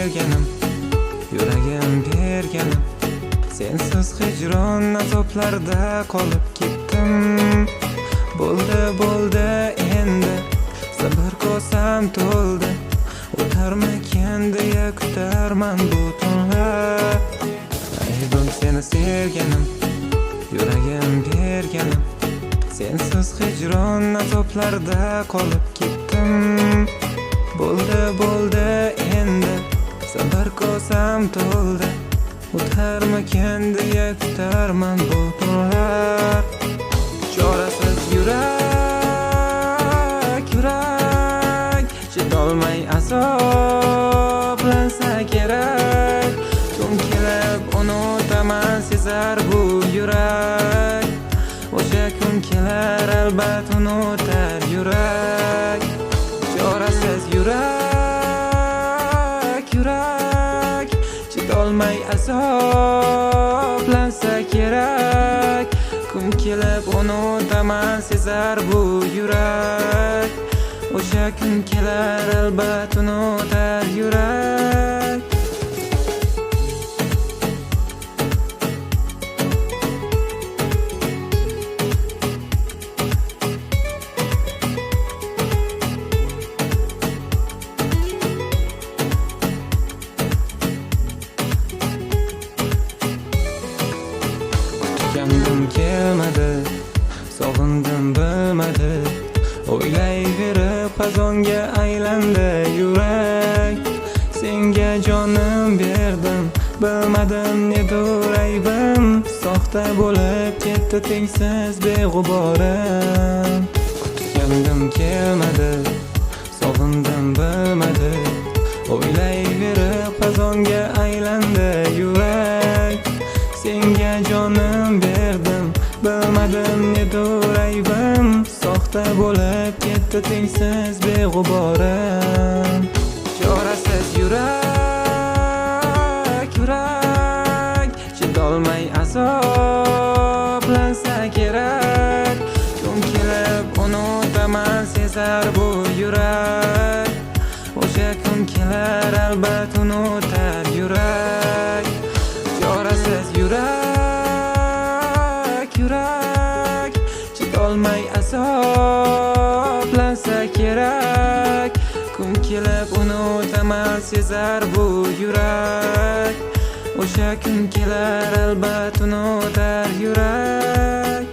sevganim, yuragim berganim. Sensiz hijron azoblarda qolib ketdim. Bo'ldi endi sabr kosam to'ldi. O'tarmikan deya kutarman bu tunlar. Aybim seni sevganim, yuragim berganim. Sensiz hijron azoblarda qolib ketdim. Bo'ldi endi sabr kosam to'ldi. O'tarmikan deya kutarman bu tunlar. Chorasiz yurak chidolmay azoblansa kerak. Kun kelib unutaman sezar bu yurak. O'sha kun kelar albat unutar yurak. Chorasiz yurak chidolmay azoblansa kerak. Kun kelib unutaman sezar bu yurak. O'sha kun kelar albat unutar yurak. Kutgandim kelmadi, sog'indim bilmadi. O'ylayverib qazonga aylandi yurak. Senga jonim berdim, bilmadim nedir aybim. Soxta bo'lib ketdi tengsiz beg'uborim. Kutgandim kelmadi, sog'indim bilmadi. O'ylayverib qazonga aylandi yurak. Senga jonim berdim, bilmadim nedir aybim. Soxta bo'lib ketdi tengsiz beg'uborim. Chorasiz yurak chidolmay azoblansa kerak. Kun kelib unutaman sezar bu yurak. O'sha kun kelar albat unutar yurak. Chorasiz yurak chidolmay azoblansa kerak. Kun kelib unutaman sezar bu yurak. O'sha kun kelar albat unutar yurak.